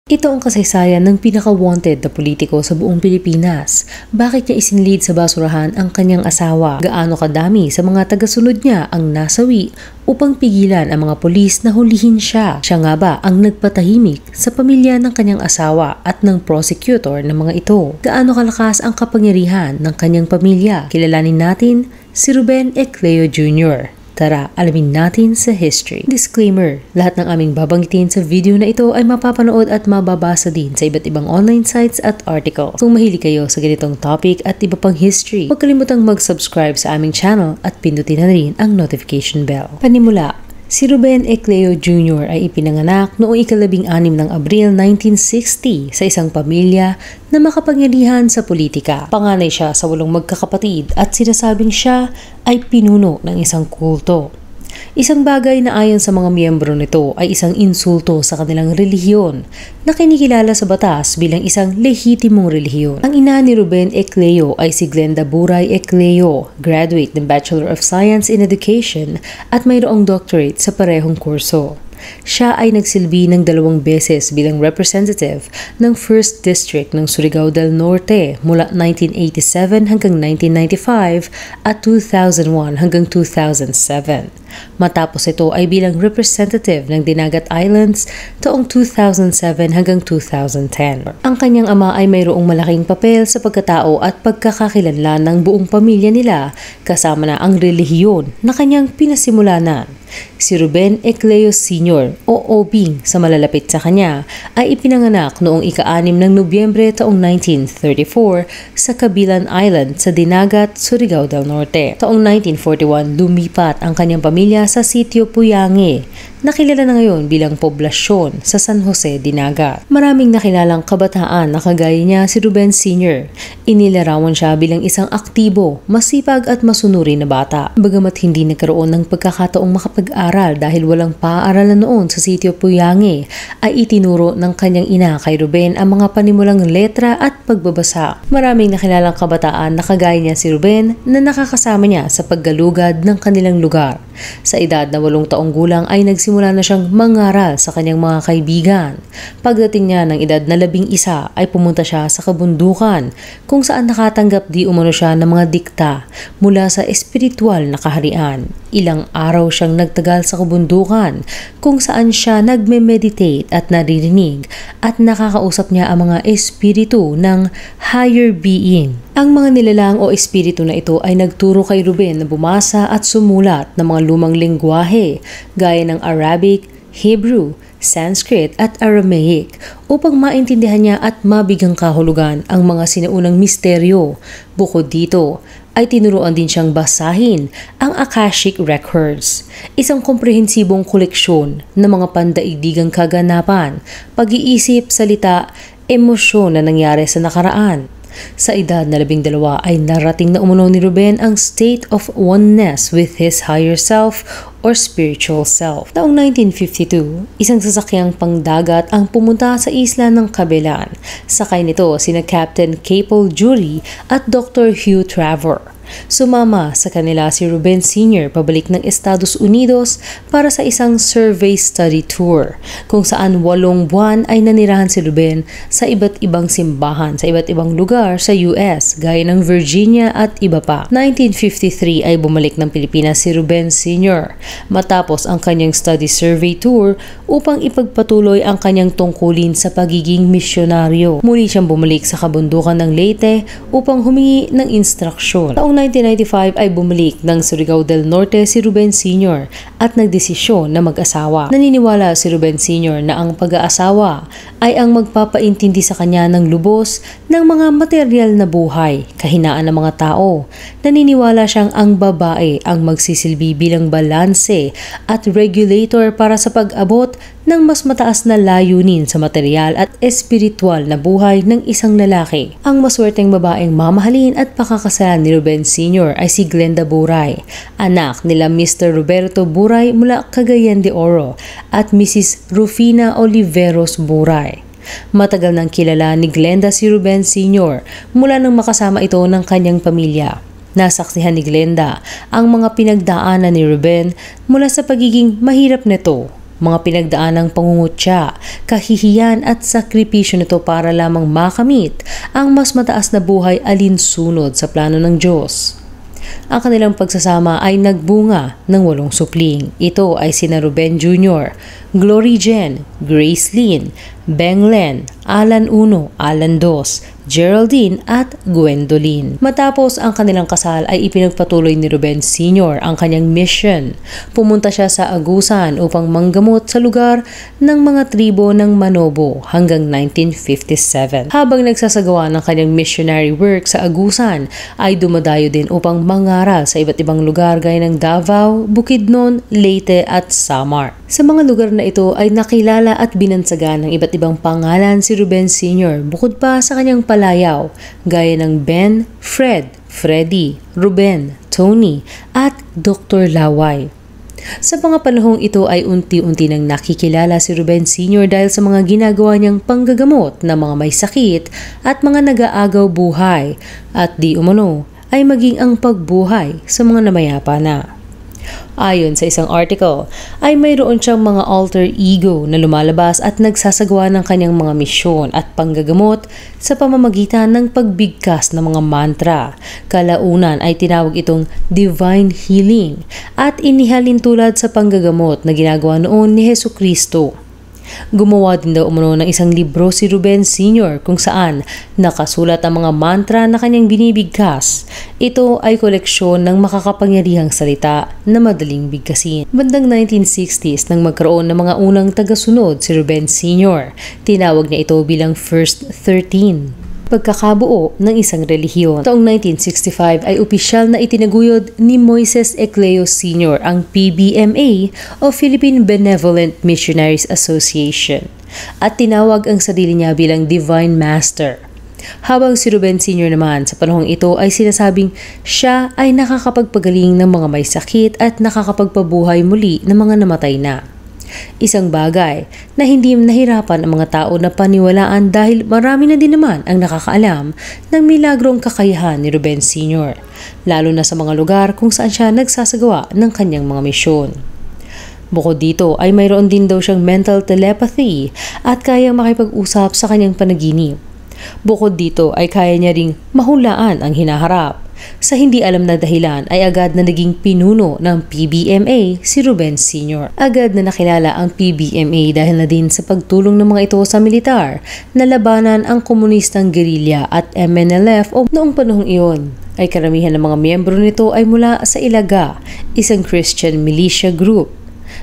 Ito ang kasaysayan ng pinaka-wanted na politiko sa buong Pilipinas. Bakit niya isinilid sa basurahan ang kanyang asawa? Gaano kadami sa mga tagasunod niya ang nasawi upang pigilan ang mga pulis na hulihin siya? Siya nga ba ang nagpatahimik sa pamilya ng kanyang asawa at ng prosecutor ng mga ito? Gaano kalakas ang kapangyarihan ng kanyang pamilya? Kilalanin natin si Ruben Ecleo Jr. Tara, alamin natin sa history. Disclaimer, lahat ng aming babanggitin sa video na ito ay mapapanood at mababasa din sa iba't ibang online sites at articles. Kung mahilig kayo sa ganitong topic at iba pang history, huwag kalimutang mag-subscribe sa aming channel at pindutin na rin ang notification bell. Panimula, si Ruben Ecleo Jr. ay ipinanganak noong ika-16 ng Abril 1960 sa isang pamilya na makapangyarihan sa politika. Panganay siya sa 8 magkakapatid at sinasabing siya ay pinuno ng isang kulto. Isang bagay na ayon sa mga miyembro nito ay isang insulto sa kanilang relihiyon na kinikilala sa batas bilang isang lehitimong relihiyon. Ang ina ni Ruben Ecleo ay si Glenda Buray Ecleo, graduate ng Bachelor of Science in Education at mayroong doctorate sa parehong kurso. Siya ay nagsilbi ng 2 beses bilang representative ng 1st District ng Surigao del Norte mula 1987 hanggang 1995 at 2001 hanggang 2007. Matapos ito ay bilang representative ng Dinagat Islands taong 2007 hanggang 2010. Ang kanyang ama ay mayroong malaking papel sa pagkatao at pagkakakilanlan ng buong pamilya nila kasama na ang relihiyon na kanyang pinasimulanan. Si Ruben Ecleo Sr. o Obing sa malalapit sa kanya ay ipinanganak noong ika-6 ng Nobyembre taong 1934 sa Cabilan Island sa Dinagat, Surigao del Norte. Taong 1941 lumipat ang kanyang pamilya sa Sitio Puyange, na kilala na ngayon bilang poblasyon sa San Jose, Dinagat. Maraming nakilalang kabataan na kagaya niya si Ruben Sr. Inilarawan siya bilang isang aktibo, masipag at masunuri na bata. Bagamat hindi nagkaroon ng pagkakataong makapag-aral dahil walang paaralan noon sa Sitio Puyange, ay itinuro ng kanyang ina kay Ruben ang mga panimulang letra at pagbabasa. Maraming nakilalang kabataan na kagaya niya si Ruben na nakakasama niya sa paggalugad ng kanilang lugar. Sa edad na 8 taong gulang ay nagsimula na siyang mangaral sa kanyang mga kaibigan. Pagdating niya ng edad na 11 ay pumunta siya sa kabundukan kung saan nakatanggap di umano siya ng mga dikta mula sa espiritual na kaharian. Ilang araw siyang nagtagal sa kabundukan kung saan siya nagme-meditate at naririnig at nakakausap niya ang mga espiritu ng higher being. Ang mga nilalang o espiritu na ito ay nagturo kay Ruben na bumasa at sumulat ng mga lumang lengguwahe gaya ng Arabic, Hebrew, Sanskrit at Aramaic upang maintindihan niya at mabigyang kahulugan ang mga sinaunang misteryo. Bukod dito, ay tinuruan din siyang basahin ang Akashic Records, isang komprehensibong koleksyon ng mga pandaigdigang kaganapan, pag-iisip, salita, emosyon na nangyari sa nakaraan. Sa edad na 12 ay narating na umano ni Ruben ang state of oneness with his higher self or spiritual self. Taong 1952, isang sasakyang pangdagat ang pumunta sa isla ng Cabilan. Sakay nito sina Captain Capel Jury at Dr. Hugh Travor. Sumama sa kanila si Ruben Sr. pabalik ng Estados Unidos para sa isang survey study tour kung saan 8 buwan ay nanirahan si Ruben sa iba't ibang simbahan sa iba't ibang lugar sa US gaya ng Virginia at iba pa. 1953 ay bumalik ng Pilipinas si Ruben Sr. matapos ang kanyang study survey tour upang ipagpatuloy ang kanyang tungkulin sa pagiging misyonaryo. Muli siyang bumalik sa kabundukan ng Leyte upang humingi ng instruksyon. Taong 1995 ay bumalik ng Surigao del Norte si Ruben Sr. at nagdesisyon na mag-asawa. Naniniwala si Ruben Sr. na ang pag-aasawa ay ang magpapaintindi sa kanya ng lubos ng mga material na buhay, kahinaan ng mga tao. Naniniwala siyang ang babae ang magsisilbi bilang balanse at regulator para sa pag-abot ng mas mataas na layunin sa material at espiritual na buhay ng isang lalaki. Ang maswerteng babaeng mamahalin at pakakasalan ni Ruben Sr. ay si Glenda Buray, anak nila Mr. Roberto Buray mula Cagayan de Oro at Mrs. Rufina Oliveros Buray. Matagal nang kilala ni Glenda si Ruben Sr. mula nang makasama ito ng kanyang pamilya. Nasaksihan ni Glenda ang mga pinagdaanan ni Ruben mula sa pagiging mahirap nito mga pinagdaanang pangungutya, kahihiyan at sakripisyo nito para lamang makamit ang mas mataas na buhay alinsunod sa plano ng Diyos. Ang kanilang pagsasama ay nagbunga ng 8 supling. Ito ay sina Ruben Jr., Glory Jen, Grace Lynn, Beng Len, Alan 1, Alan 2, Geraldine at Gwendolyn. Matapos ang kanilang kasal ay ipinagpatuloy ni Ruben Sr. ang kanyang mission. Pumunta siya sa Agusan upang manggamot sa lugar ng mga tribo ng Manobo hanggang 1957. Habang nagsasagawa ng kanyang missionary work sa Agusan, ay dumadayo din upang mangaral sa iba't ibang lugar gaya ng Davao, Bukidnon, Leyte at Samar. Sa mga lugar na ito ay nakilala at binansagan ng iba't ibang pangalan si Ruben Sr. bukod pa sa kanyang palayaw gaya ng Ben, Fred, Freddy, Ruben, Tony at Dr. Laway. Sa mga panahong ito ay unti-unti nang nakikilala si Ruben Sr. dahil sa mga ginagawa niyang panggagamot ng mga may sakit at mga nag-aagaw buhay at di umano ay maging ang pagbuhay sa mga namayapa na. Ayon sa isang article, ay mayroon siyang mga alter ego na lumalabas at nagsasagawa ng kanyang mga misyon at panggagamot sa pamamagitan ng pagbigkas ng mga mantra. Kalaunan ay tinawag itong divine healing at inihalin tulad sa panggagamot na ginagawa noon ni Hesukristo. Gumawa din daw umano ng isang libro si Ruben Sr. kung saan nakasulat ang mga mantra na kanyang binibigkas. Ito ay koleksyon ng makakapangyarihang salita na madaling bigkasin. Bandang 1960s nang magkaroon ng mga unang tagasunod si Ruben Sr., tinawag niya ito bilang First 13. Pagkakabuo ng isang relihiyon. Taong 1965 ay opisyal na itinaguyod ni Moises Ecleo Sr. ang PBMA o Philippine Benevolent Missionaries Association at tinawag ang sarili niya bilang Divine Master. Habang si Ruben Sr. naman sa panahong ito ay sinasabing siya ay nakakapagpagaling ng mga may sakit at nakakapagpabuhay muli ng mga namatay na. Isang bagay na hindi nahirapan ang mga tao na paniwalaan dahil marami na din naman ang nakakaalam ng milagrong kakayahan ni Ruben Sr., lalo na sa mga lugar kung saan siya nagsasagawa ng kanyang mga misyon. Bukod dito ay mayroon din daw siyang mental telepathy at kayang makipag-usap sa kanyang panaginip. Bukod dito ay kaya niya ring mahulaan ang hinaharap. Sa hindi alam na dahilan ay agad na naging pinuno ng PBMA si Ruben Sr. Agad na nakilala ang PBMA dahil na din sa pagtulong ng mga ito sa militar na labanan ang komunistang gerilya at MNLF o noong panahong iyon ay karamihan ng mga miyembro nito ay mula sa Ilaga, isang Christian militia group.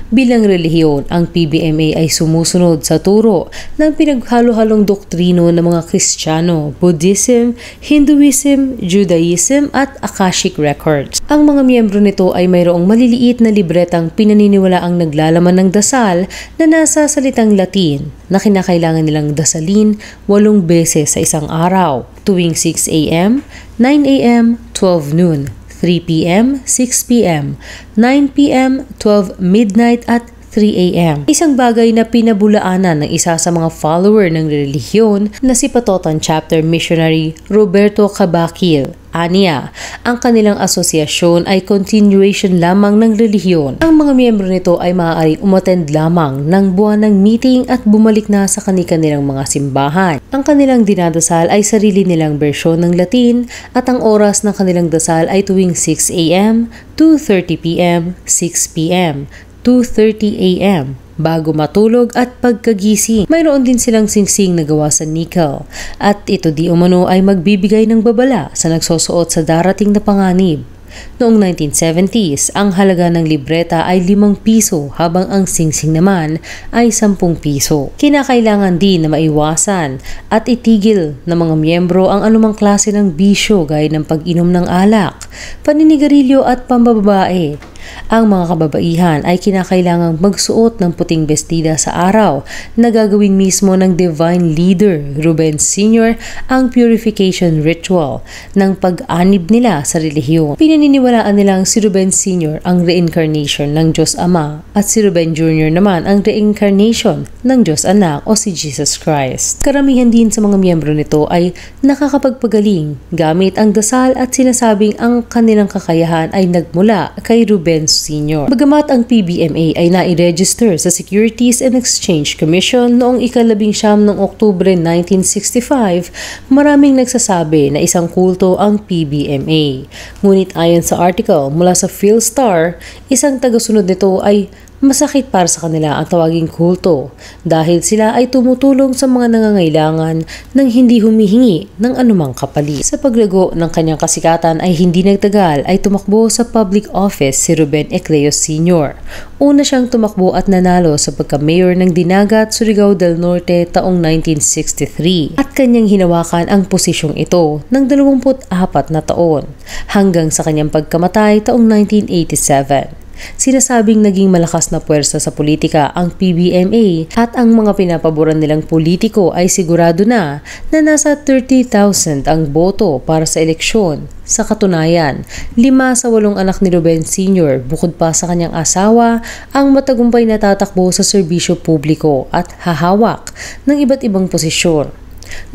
Bilang relihiyon, ang PBMA ay sumusunod sa turo ng pinaghalo-halong doktrino ng mga Kristiyano, Buddhism, Hinduism, Judaism at Akashic Records. Ang mga miyembro nito ay mayroong maliliit na libretang pinaniniwalaang naglalaman ng dasal na nasa salitang Latin na kinakailangan nilang dasalin 8 beses sa isang araw, tuwing 6 a.m., 9 a.m., 12 noon, 3 p.m., 6 p.m., 9 p.m., 12 midnight at 3 a.m. Isang bagay na pinabulaanan ng isa sa mga follower ng relihiyon na si Patotan Chapter Missionary Roberto Cabakil. Aniya, ang kanilang asosyasyon ay continuation lamang ng relihiyon. Ang mga miyembro nito ay maaaring umattend lamang ng buwanang meeting at bumalik na sa kanilang mga simbahan. Ang kanilang dinadasal ay sarili nilang bersyon ng Latin at ang oras ng kanilang dasal ay tuwing 6 a.m., 2:30 p.m., 6 p.m., 2:30 a.m. bago matulog at pagkagising. Mayroon din silang singsing na gawa sa nickel at ito di umano ay magbibigay ng babala sa nagsusuot sa darating na panganib. Noong 1970s, ang halaga ng libreta ay 5 piso habang ang singsing naman ay 10 piso. Kinakailangan din na maiwasan at itigil ng mga miyembro ang anumang klase ng bisyo gaya ng pag-inom ng alak, paninigarilyo at pambababae. Ang mga kababaihan ay kinakailangang magsuot ng puting bestida sa araw na gagawin mismo ng Divine Leader Ruben Sr. ang purification ritual ng pag-anib nila sa relihiyon. Pinaniniwalaan nilang si Ruben Sr. ang reincarnation ng Diyos Ama at si Ruben Jr. naman ang reincarnation ng Diyos Anak o si Jesus Christ. Karamihan din sa mga miyembro nito ay nakakapagpagaling gamit ang dasal at sinasabing ang kanilang kakayahan ay nagmula kay Ruben Ruben Sr. Bagamat ang PBMA ay nai-register sa Securities and Exchange Commission noong ika-19 ng Oktubre 1965, maraming nagsasabi na isang kulto ang PBMA. Ngunit ayon sa article mula sa PhilStar, isang tagasunod nito ay masakit para sa kanila ang tawaging kulto dahil sila ay tumutulong sa mga nangangailangan nang hindi humihingi ng anumang kapalit. Sa paglago ng kanyang kasikatan ay hindi nagtagal ay tumakbo sa public office si Ruben Ecleo Sr. Una siyang tumakbo at nanalo sa pagka-mayor ng Dinagat, Surigao del Norte taong 1963 at kanyang hinawakan ang posisyong ito ng 24 na taon hanggang sa kanyang pagkamatay taong 1987. Sinasabing naging malakas na puwersa sa politika ang PBMA at ang mga pinapaboran nilang politiko ay sigurado na nasa 30,000 ang boto para sa eleksyon. Sa katunayan, 5 sa 8 anak ni Ruben Sr. bukod pa sa kanyang asawa ang matagumpay na tatakbo sa serbisyo publiko at hahawak ng iba't ibang posisyon.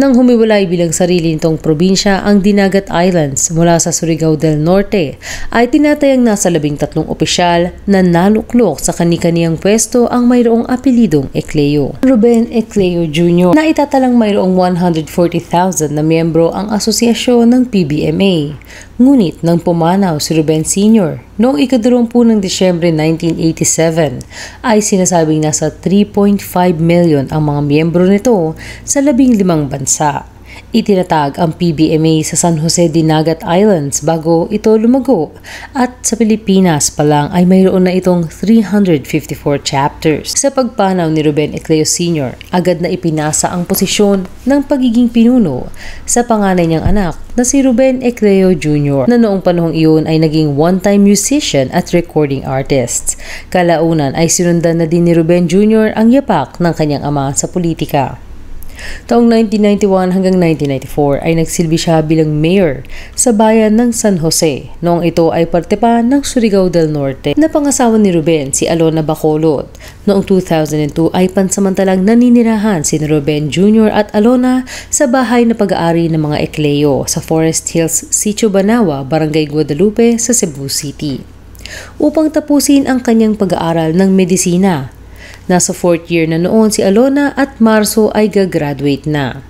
Nang humiwalay bilang sarili nitong probinsya ang Dinagat Islands mula sa Surigao del Norte, ay tinatayang nasa 13 opisyal na naluklok sa kani-kaniyang pwesto ang mayroong apelidong Ecleo. Ruben Ecleo Jr. na itatalang mayroong 140,000 na miyembro ang asosyasyon ng PBMA. Ngunit nang pumanaw si Ruben Sr. noong ika-20 ng Disyembre 1987 ay sinasabing nasa 3.5 million ang mga miyembro nito sa 15 bansa. Itinatag ang PBMA sa San Jose Dinagat Islands bago ito lumago at sa Pilipinas pa lang ay mayroon na itong 354 chapters. Sa pagpanaw ni Ruben Ecleo Sr., agad na ipinasa ang posisyon ng pagiging pinuno sa panganay niyang anak na si Ruben Ecleo Jr. na noong panahong iyon ay naging one-time musician at recording artist. Kalaunan ay sinundan na din ni Ruben Jr. ang yapak ng kanyang ama sa politika. Taong 1991 hanggang 1994 ay nagsilbi siya bilang mayor sa bayan ng San Jose. Noong ito ay parte pa ng Surigao del Norte. Napangasawa ni Ruben si Alona Bacolod. Noong 2002 ay pansamantalang naninirahan si Ruben Jr. at Alona sa bahay na pag-aari ng mga Ecleo sa Forest Hills, Sitio Banawa, Barangay Guadalupe sa Cebu City. Upang tapusin ang kanyang pag-aaral ng medisina. Nasa 4th year na noon si Alona at Marso ay gagraduate na.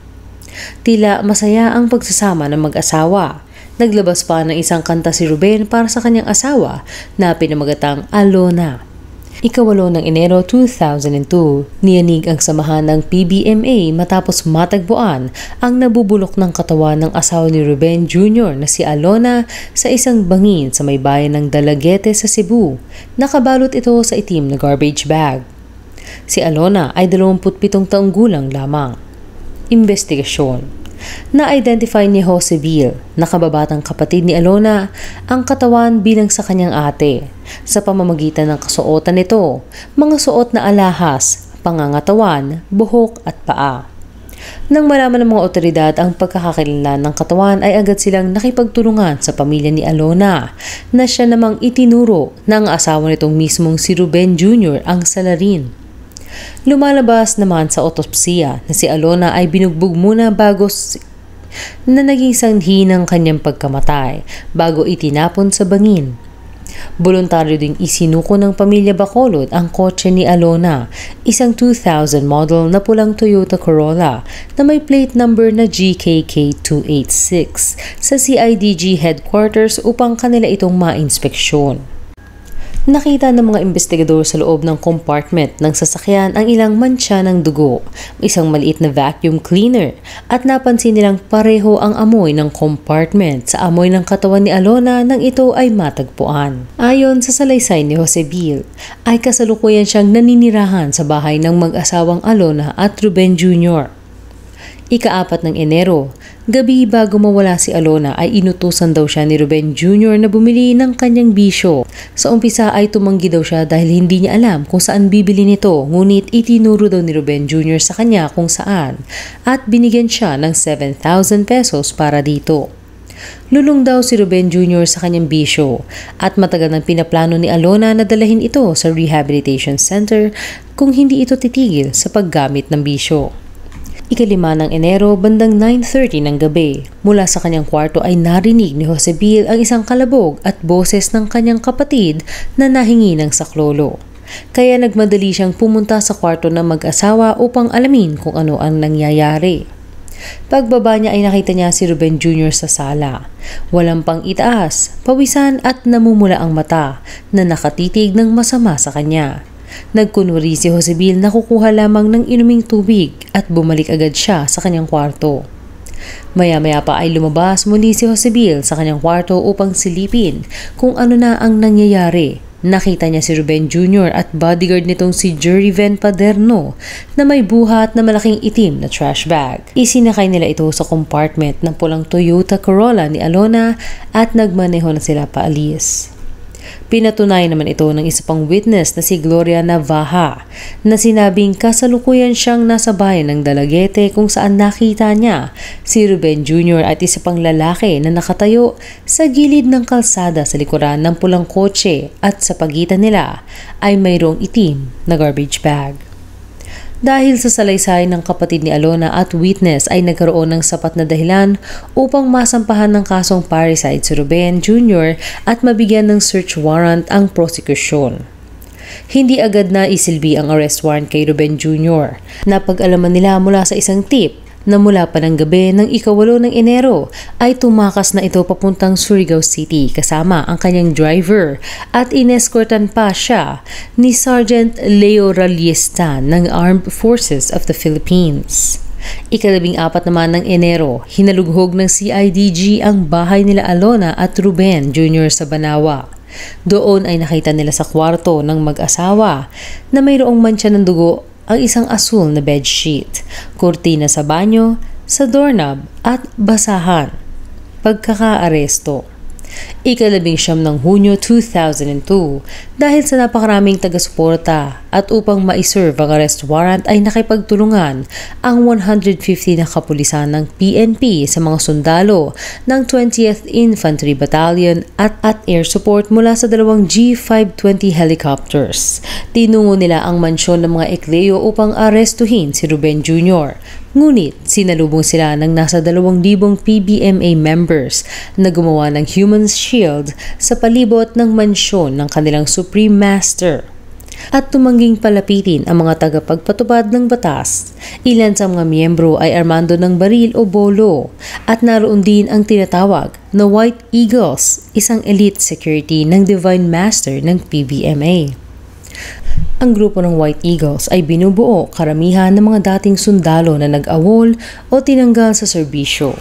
Tila masaya ang pagsasama ng mag-asawa. Naglabas pa ng isang kanta si Ruben para sa kanyang asawa na pinamagatang Alona. Ika-8 ng Enero 2002, niyanig ang samahan ng PBMA matapos matagpuan ang nabubulok ng katawan ng asawa ni Ruben Jr. na si Alona sa isang bangin sa may bayan ng Dalaguete sa Cebu. Nakabalot ito sa itim na garbage bag. Si Alona ay 27 taong gulang lamang. Investigasyon. Na-identify ni Jose Bill, nakababatang kapatid ni Alona, ang katawan bilang sa kanyang ate sa pamamagitan ng kasuotan nito, mga suot na alahas, pangangatawan, buhok at paa. Nang malaman ng mga otoridad ang pagkakakilanlan ng katawan ay agad silang nakipagtulungan sa pamilya ni Alona na siya namang itinuro na ang asawa nitong mismong si Ruben Jr. ang salarin. Lumalabas naman sa otopsiya na si Alona ay binugbog muna na naging sanhi ng kanyang pagkamatay bago itinapon sa bangin. Voluntaryo ding isinuko ng pamilya Bacolod ang kotse ni Alona, isang 2000 model na pulang Toyota Corolla na may plate number na GKK286 sa CIDG headquarters upang kanila itong ma-inspeksyon. Nakita ng mga investigador sa loob ng compartment ng sasakyan ang ilang mantsa ng dugo, isang maliit na vacuum cleaner at napansin nilang pareho ang amoy ng compartment sa amoy ng katawan ni Alona nang ito ay matagpuan. Ayon sa salaysay ni Jose Bill, ay kasalukuyan siyang naninirahan sa bahay ng mag-asawang Alona at Ruben Jr. Ika-4 ng Enero, gabi bago mawala si Alona ay inutusan daw siya ni Ruben Jr. na bumili ng kanyang bisyo. Sa umpisa ay tumanggi daw siya dahil hindi niya alam kung saan bibili nito, ngunit itinuro daw ni Ruben Jr. sa kanya kung saan at binigyan siya ng 7,000 pesos para dito. Lulong daw si Ruben Jr. sa kanyang bisyo at matagal nang pinaplano ni Alona na dalahin ito sa rehabilitation center kung hindi ito titigil sa paggamit ng bisyo. Ikalima ng Enero, bandang 9:30 ng gabi, mula sa kanyang kwarto ay narinig ni Josebel ang isang kalabog at boses ng kanyang kapatid na nahingi ng saklolo. Kaya nagmadali siyang pumunta sa kwarto ng mag-asawa upang alamin kung ano ang nangyayari. Pagbaba niya ay nakita niya si Ruben Jr. sa sala. Walang pang itaas, pawisan at namumula ang mata na nakatitig ng masama sa kanya. Nagkunwari si Josebel na kukuha lamang ng inuming tubig at bumalik agad siya sa kanyang kwarto. Maya-maya pa ay lumabas muli si Josebel sa kanyang kwarto upang silipin kung ano na ang nangyayari. Nakita niya si Ruben Jr. at bodyguard nitong si Juriven Paderno na may buhat na malaking itim na trash bag. Isinakay nila ito sa compartment ng pulang Toyota Corolla ni Alona at nagmaneho na sila paalis. Pinatunayan naman ito ng isa pang witness na si Gloria Navaja na sinabing kasalukuyan siyang nasa bayan ng Dalaguete kung saan nakita niya si Ruben Jr. at isa pang lalaki na nakatayo sa gilid ng kalsada sa likuran ng pulang kotse at sa pagitan nila ay mayroong itim na garbage bag. Dahil sa salaysay ng kapatid ni Alona at witness ay nagkaroon ng sapat na dahilan upang masampahan ng kasong parricide si Ruben Jr. at mabigyan ng search warrant ang prosekusyon. Hindi agad na isilbi ang arrest warrant kay Ruben Jr. Napag-alaman nila mula sa isang tip na mula pa ng gabi ng ika-8 ng Enero ay tumakas na ito papuntang Surigao City kasama ang kanyang driver at inescortan pa siya ni Sergeant Leo Raliestan ng Armed Forces of the Philippines. Ika-14 naman ng Enero, hinalughog ng CIDG ang bahay nila Alona at Ruben Jr. sa Banawa. Doon ay nakita nila sa kwarto ng mag-asawa na mayroong mantsa ng dugo ang isang asul na bedsheet, kurtina sa banyo, sa doorknob at basahan. Pagkakaaresto. Ika-19 ng Hunyo 2002 dahil sa napakaraming taga-suporta at upang ma-serve ang arrest warrant ay nakipagtulungan ang 150 na kapulisan ng PNP sa mga sundalo ng 20th Infantry Battalion at air support mula sa dalawang G520 helicopters. Tinungo nila ang mansyon ng mga Ecleo upang arestuhin si Ruben Jr. Ngunit sinalubong sila ng nasa 2,000 PBMA members na gumawa ng human shield sa palibot ng mansyon ng kanilang Supreme Master at tumangging palapitin ang mga tagapagpatupad ng batas. Ilan sa mga miyembro ay armando ng baril o bolo at naroon din ang tinatawag na White Eagles, isang elite security ng Divine Master ng PBMA. Ang grupo ng White Eagles ay binubuo karamihan ng mga dating sundalo na nag-awol o tinanggal sa serbisyo.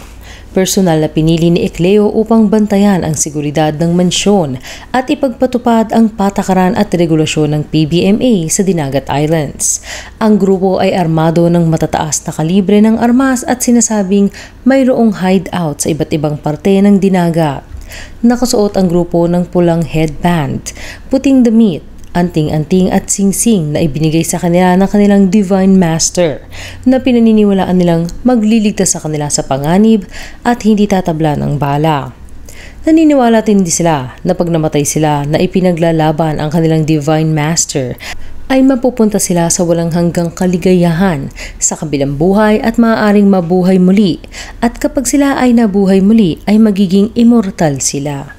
Personal na pinili ni Ecleo upang bantayan ang seguridad ng mansyon at ipagpatupad ang patakaran at regulasyon ng PBMA sa Dinagat Islands. Ang grupo ay armado ng matataas na kalibre ng armas at sinasabing mayroong hideout sa iba't ibang parte ng Dinagat. Nakasuot ang grupo ng pulang headband, puting damit, anting-anting at singsing na ibinigay sa kanila ng kanilang Divine Master na pinaniniwalaan nilang magliligtas sa kanila sa panganib at hindi tatabla ng bala. Naniniwala din sila na pag namatay sila na ipinaglalaban ang kanilang Divine Master ay mapupunta sila sa walang hanggang kaligayahan sa kabilang buhay at maaaring mabuhay muli at kapag sila ay nabuhay muli ay magiging immortal sila.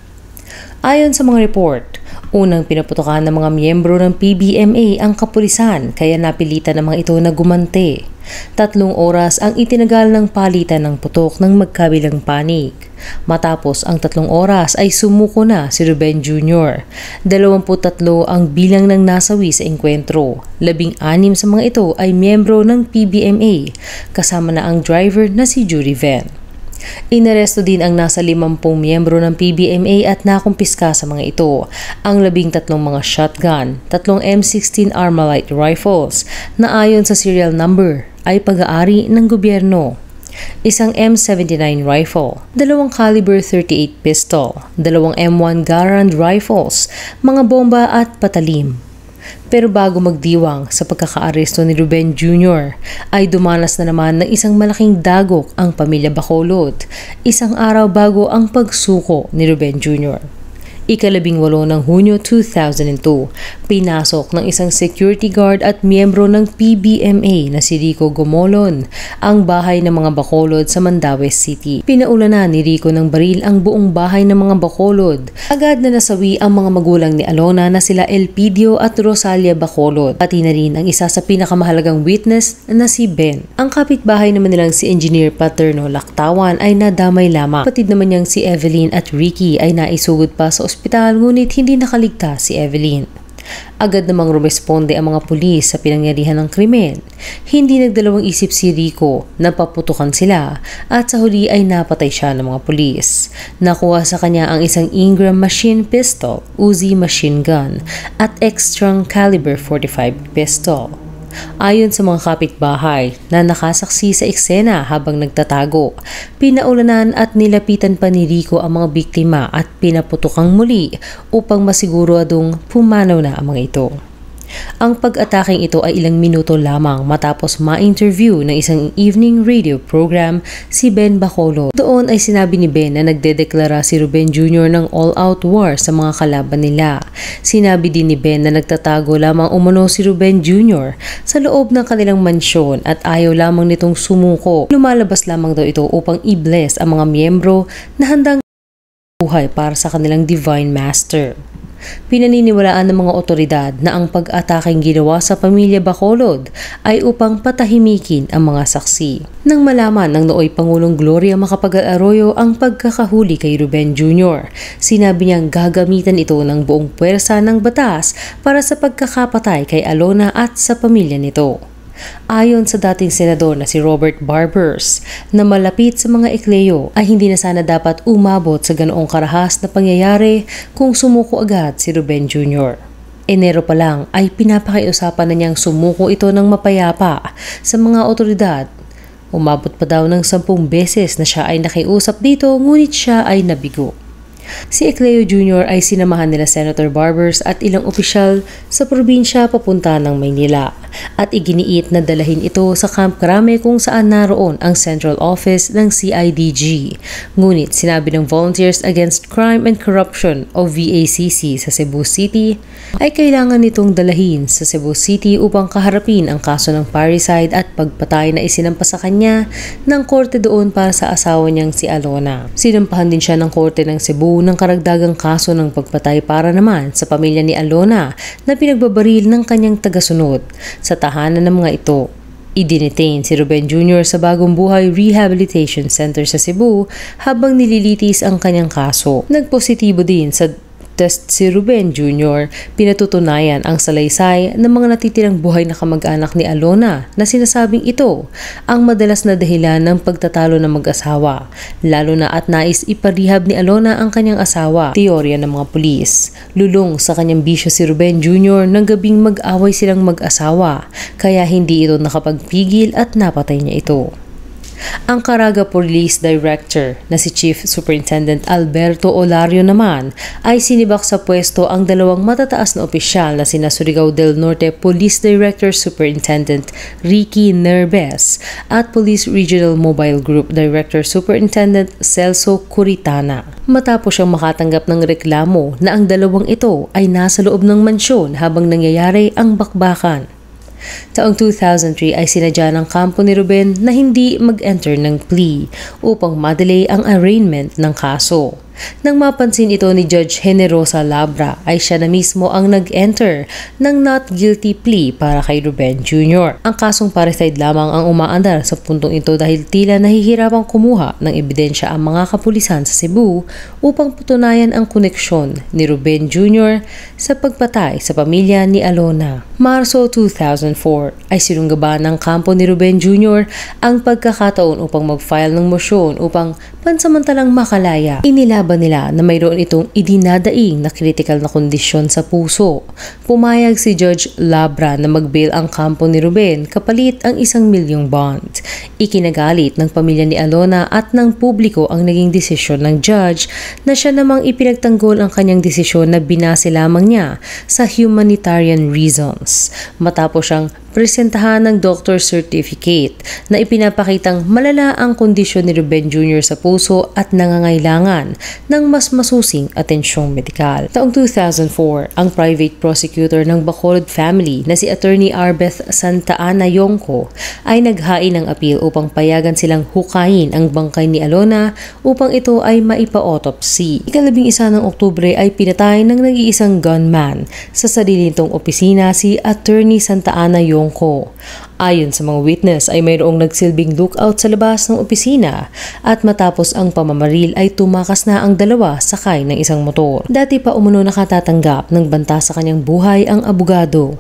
Ayon sa mga report, unang pinaputukan ng mga miyembro ng PBMA ang kapulisan kaya napilitan ng mga ito na gumante. 3 oras ang itinagal ng palitan ng putok ng magkabilang panig. Matapos ang 3 oras ay sumuko na si Ruben Jr. 23 ang bilang ng nasawi sa engkwentro. 16 sa mga ito ay miyembro ng PBMA kasama na ang driver na si Juriven. Inaresto din ang nasa 50 miyembro ng PBMA at nakumpiska sa mga ito ang 13 mga shotgun, 3 M16 Armalite rifles na ayon sa serial number ay pag-aari ng gobyerno, isang M79 rifle, 2 caliber 38 pistol, 2 M1 Garand rifles, mga bomba at patalim. Pero bago magdiwang sa pagkakaaresto ni Ruben Jr. ay dumanas na naman ng isang malaking dagok ang pamilya Bacolod, isang araw bago ang pagsuko ni Ruben Jr. Ika-18 ng Hunyo 2002, pinasok ng isang security guard at miyembro ng PBMA na si Rico Gomolon ang bahay ng mga Bacolod sa Mandaue City. Pinaulanan ni Rico ng baril ang buong bahay ng mga Bacolod. Agad na nasawi ang mga magulang ni Alona na sila Elpidio at Rosalia Bacolod, pati na rin ang isa sa pinakamahalagang witness na si Ben. Ang kapitbahay naman nilang si Engineer Paterno Lactawan ay nadamay lamang. Kapatid naman niyang si Evelyn at Ricky ay naisugod pa sa ospital ngunit hindi nakaligtas si Evelyn. Agad namang rumesponde ang mga pulis sa pinangyarihan ng krimen. Hindi nagdalawang isip si Rico na paputukan sila at sa huli ay napatay siya ng mga pulis. Nakuha sa kanya ang isang Ingram machine pistol, Uzi machine gun at extra caliber .45 pistol. Ayon sa mga kapitbahay na nakasaksi sa eksena habang nagtatago, pinaulanan at nilapitan pa ni Rico ang mga biktima at pinaputukang muli upang masiguradong pumanaw na ang mga ito. Ang pag-ataking ito ay ilang minuto lamang matapos ma-interview ng isang evening radio program si Ben Bacolod. Doon ay sinabi ni Ben na nagdedeklara si Ruben Jr. ng all-out war sa mga kalaban nila. Sinabi din ni Ben na nagtatago lamang umano si Ruben Jr. sa loob ng kanilang mansyon at ayaw lamang nitong sumuko. Lumalabas lamang daw ito upang i-bless ang mga miyembro na handang buhay para sa kanilang Divine Master. Pinaniniwalaan ng mga otoridad na ang pag-ataking ginawa sa pamilya Bacolod ay upang patahimikin ang mga saksi. Nang malaman ng nooy Pangulong Gloria Macapagal-Arroyo ang pagkakahuli kay Ruben Jr., sinabi niyang gagamitan ito ng buong puwersa ng batas para sa pagkakapatay kay Alona at sa pamilya nito. Ayon sa dating senador na si Robert Barbers na malapit sa mga Ecleo ay hindi na sana dapat umabot sa ganoong karahas na pangyayari kung sumuko agad si Ruben Jr. Enero pa lang ay pinapakiusapan na niyang sumuko ito ng mapayapa sa mga otoridad. Umabot pa daw ng 10 beses na siya ay nakiusap dito ngunit siya ay nabigo. Si Ecleo Jr. ay sinamahan nila Senator Barbers at ilang opisyal sa probinsya papunta ng Maynila at iginiit na dalahin ito sa Camp Crame kung saan naroon ang central office ng CIDG. Ngunit sinabi ng Volunteers Against Crime and Corruption o VACC sa Cebu City ay kailangan nitong dalahin sa Cebu City upang kaharapin ang kaso ng parricide at pagpatay na isinampa sa kanya ng korte doon para sa asawa niyang si Alona. Sinampahan din siya ng korte ng Cebu ng karagdagang kaso ng pagpatay para naman sa pamilya ni Alona na pinagbabaril ng kanyang tagasunod. Sa tahanan ng mga ito, i-detain si Ruben Jr. sa Bagong Buhay Rehabilitation Center sa Cebu habang nililitis ang kanyang kaso. Nagpositibo din sa test si Ruben Jr. Pinatutunayan ang salaysay ng mga natitirang buhay na kamag-anak ni Alona na sinasabing ito ang madalas na dahilan ng pagtatalo ng mag-asawa, lalo na at nais iparehab ni Alona ang kanyang asawa. Teorya ng mga pulis, lulong sa kanyang bisyo si Ruben Jr. nang gabing mag-away silang mag-asawa kaya hindi ito nakapagpigil at napatay niya ito. Ang Caraga Police Director na si Chief Superintendent Alberto Olario naman ay sinibak sa pwesto ang dalawang matataas na opisyal na sina Surigao del Norte Police Director Superintendent Ricky Nerbes at Police Regional Mobile Group Director Superintendent Celso Curitana. Matapos siyang makatanggap ng reklamo na ang dalawang ito ay nasa loob ng mansyon habang nangyayari ang bakbakan. Taong 2003 ay sinadya ng kampo ni Ruben na hindi mag-enter ng plea upang madelay ang arraignment ng kaso. Nang mapansin ito ni Judge Generosa Labra ay siya na mismo ang nag-enter ng not guilty plea para kay Ruben Jr. Ang kasong parricide lamang ang umaandar sa puntong ito dahil tila nahihirapang kumuha ng ebidensya ang mga kapulisan sa Cebu upang patunayan ang koneksyon ni Ruben Jr. sa pagpatay sa pamilya ni Alona. Marso 2004 ay sinunggaban ng kampo ni Ruben Jr. ang pagkakataon upang mag-file ng motion upang pansamantalang makalaya. Inilaban nila na mayroon itong idinadaing na critical na kondisyon sa puso. Pumayag si Judge Labra na mag-bail ang kampo ni Ruben kapalit ang 1 milyong bond. Ikinagalit ng pamilya ni Alona at ng publiko ang naging desisyon ng judge na siya namang ipinagtanggol ang kanyang desisyon na binase lamang niya sa humanitarian reasons. Matapos siyang presentahan ng doctor certificate na ipinapakitang malala ang kondisyon ni Ruben Jr. sa puso at nangangailangan ng mas masusing atensyong medikal. Taong 2004, ang private prosecutor ng Bacolod family na si Attorney Arbeth Santa Ana Yongco ay naghain ng appeal upang payagan silang hukayin ang bangkay ni Alona upang ito ay maipa-autopsy. Ika-11 ng Oktubre ay pinatay ng nag-iisang gunman sa sarili nitong opisina si Attorney Santa Ana Yongco. Ayon sa mga witness ay mayroong nagsilbing lookout sa labas ng opisina at matapos ang pamamaril ay tumakas na ang dalawa sakay ng isang motor. Dati pa umuno nakatatanggap ng banta sa kanyang buhay ang abogado.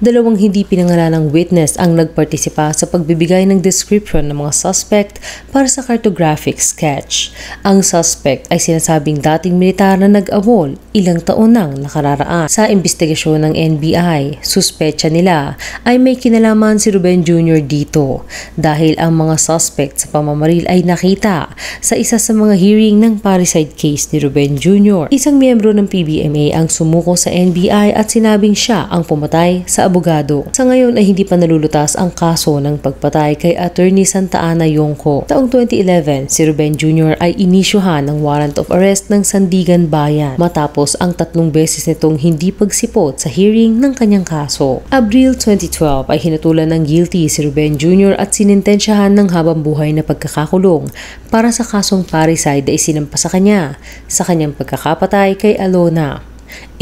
Dalawang hindi pinangalanang witness ang nagpartisipa sa pagbibigay ng description ng mga suspect para sa cartographic sketch. Ang suspect ay sinasabing dating militar na nag-awol ilang taon nang nakararaan. Sa investigasyon ng NBI, suspecha nila ay may kinalaman si Ruben Jr. dito dahil ang mga suspect sa pamamaril ay nakita sa isa sa mga hearing ng parricide case ni Ruben Jr. Isang miyembro ng PBMA ang sumuko sa NBI at sinabing siya ang pumatay sa abogado. Sa ngayon ay hindi pa nalulutas ang kaso ng pagpatay kay Attorney Santa Ana Yongco. Taong 2011, si Ruben Jr. ay inisyuhan ng warrant of arrest ng Sandigan Bayan matapos ang 3 beses nitong hindi pagsipot sa hearing ng kanyang kaso. Abril 2012 ay hinatulan ng guilty si Ruben Jr. at sinintensyahan ng habang buhay na pagkakakulong para sa kasong parricide na isinampa sa kanya sa kanyang pagkakapatay kay Alona.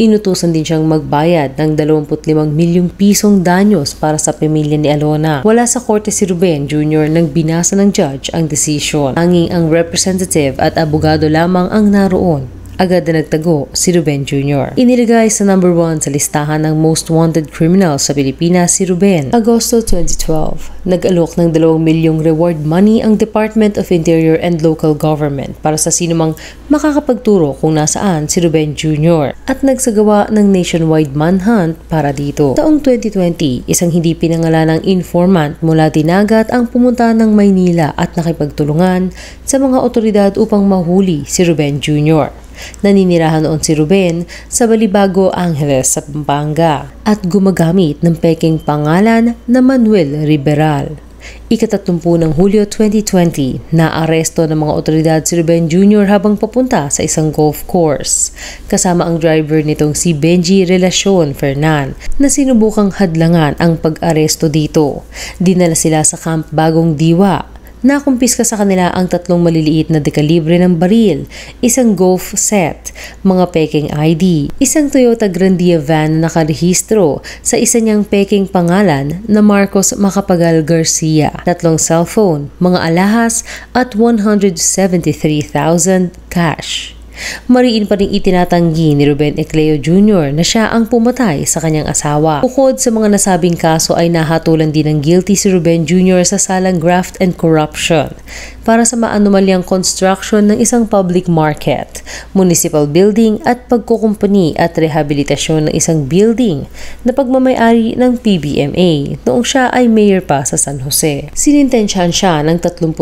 Inutusan din siyang magbayad ng 25 milyong pisong danyos para sa pamilya ni Alona. Wala sa korte si Ruben Jr. nang binasa ng judge ang desisyon. Tanging ang representative at abogado lamang ang naroon. Agad na nagtago si Ruben Jr. Inilagay sa number 1 sa listahan ng most wanted criminals sa Pilipinas si Ruben. Agosto 2012, nag-alok ng 2 milyong reward money ang Department of Interior and Local Government para sa sinumang makakapagturo kung nasaan si Ruben Jr. at nagsagawa ng nationwide manhunt para dito. Taong 2020, isang hindi pinangalanang informant mula Dinagat ang pumunta ng Maynila at nakipagtulungan sa mga otoridad upang mahuli si Ruben Jr. Naninirahan noon si Ruben sa Balibago, Angeles sa Pampanga at gumagamit ng peking pangalan na Manuel Riberal. Ika-30 ng Hulyo 2020, naaresto ng mga otoridad si Ruben Jr. habang papunta sa isang golf course. Kasama ang driver nitong si Benji Relacion Fernan na sinubukang hadlangan ang pag-aresto dito. Dinala sila sa Camp Bagong Diwa. Nakumpiska sa kanila ang 3 maliliit na dekalibre ng baril, isang golf set, mga peking ID, isang Toyota Grandia van na nakarehistro sa isa niyang peking pangalan na Marcos Macapagal Garcia, 3 cellphone, mga alahas at 173,000 cash. Mariin pa rin itinatanggi ni Ruben Ecleo Jr. na siya ang pumatay sa kanyang asawa. Bukod sa mga nasabing kaso ay nahatulan din ng guilty si Ruben Jr. sa salang graft and corruption para sa maanumalyang construction ng isang public market, municipal building at pagkukumpani at rehabilitasyon ng isang building na pagmamayari ng PBMA noong siya ay mayor pa sa San Jose. Sinintensyahan siya ng 31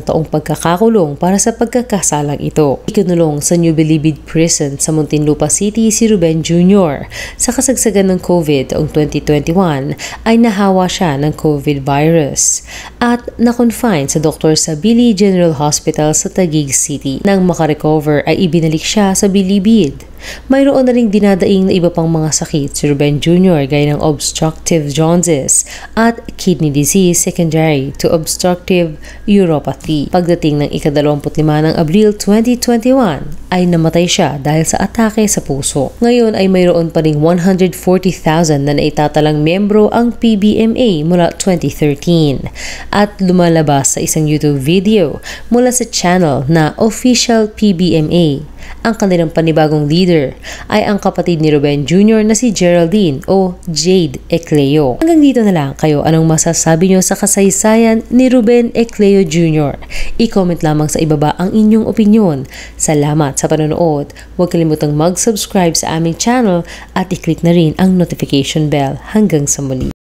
taong pagkakakulong para sa pagkakasalang ito. Ikinulong sa New Bilibid Prison sa Muntinlupa City si Ruben Jr. Sa kasagsagan ng COVID noong 2021 ay nahawa siya ng COVID virus at na-confine sa Dr. Sabili General Hospital sa Taguig City. Nang makarecover ay ibinalik siya sa Bilibid. Mayroon na ring dinadaing na iba pang mga sakit si Ruben Jr. gaya ng obstructive jaundice at kidney disease secondary to obstructive uropathy. Pagdating ng ika-25 ng Abril 2021 ay namatay siya dahil sa atake sa puso. Ngayon ay mayroon pa ring 140,000 na naitatalang miyembro ang PBMA mula 2013 at lumalabas sa isang YouTube video mula sa channel na Official PBMA. Ang kanilang panibagong leader ay ang kapatid ni Ruben Jr. na si Geraldine o Jade Ecleo. Hanggang dito na lang kayo, anong masasabi nyo sa kasaysayan ni Ruben Ecleo Jr.? I-comment lamang sa ibaba ang inyong opinyon. Salamat sa panonood. Huwag kalimutang mag-subscribe sa aming channel at i-click na rin ang notification bell. Hanggang sa muli.